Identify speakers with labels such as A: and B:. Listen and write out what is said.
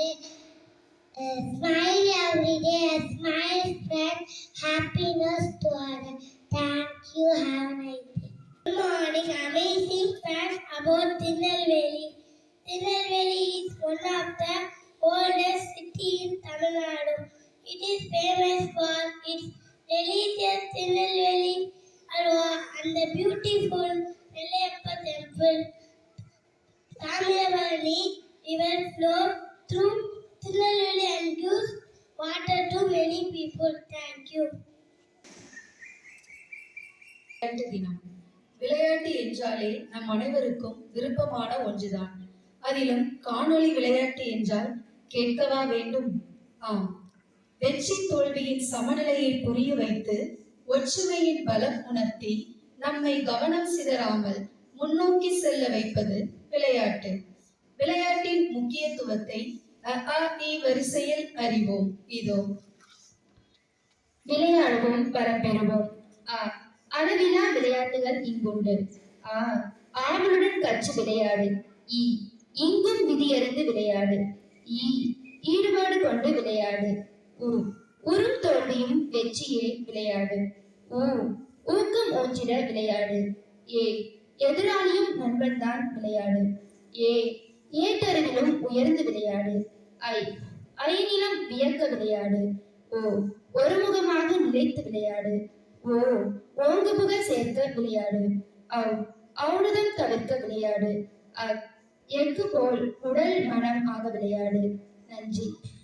A: Smile every day. A smile spread happiness to others. Thank you. Have a nice day. Good morning. Amazing facts about Tirunelveli. Tirunelveli is one of the oldest cities in Tamil Nadu. It is famous for its delicious Tirunelveli Alva and the beautiful Nellappa temple. Tamilvarani river flows through Tirunelveli and gives water to many people. Thank you.
B: விளையாட்டு தினம். விளையாட்டு என்றாலே நம் அனைவருக்கும் விருப்பமான ஒன்றுதான். அதிலும் காணொளி விளையாட்டு என்றால் கேட்கவா வேண்டும்? ஆம், வெற்றி தோல்வியின் சமநிலையை புரிய வைத்து ஒற்றுமையின் பலம் உணர்த்தி நம்மை கவனம் சிதறாமல் முன்னோக்கி செல்ல வைப்பது விளையாட்டு. விளையாட்டின் முக்கியத்துவத்தை வரிசையில் அறிவோம். இதோ:
C: விளையாடுவோம், பெறுவோம். அளவிலா விளையாட்டுகள் இங்குண்டு. ஆவலுடன் கற்று விளையாடு. இங்கும் விதியறிந்து விளையாடு. ஈடுபாடு கொண்டு விளையாடு. உறும் தோல்வியும் வெற்றியே விளையாடு. ஊக்கம் ஊஞ்சிட விளையாடு. எதிராளியும் நண்பன் தான் விளையாடு. ஏற்றறிவிலும் உயர்ந்து விளையாடு. ஐநிலம் வியக்க விளையாடு. ஒருமுகமாக நிலைத்து விளையாடு. ஓங்குமுக சேர்க்க விளையாடு. ஔடதம் தவிர்க்க விளையாடு. எஃகு போல் உடல் மனம் ஆக விளையாடு. நன்றி.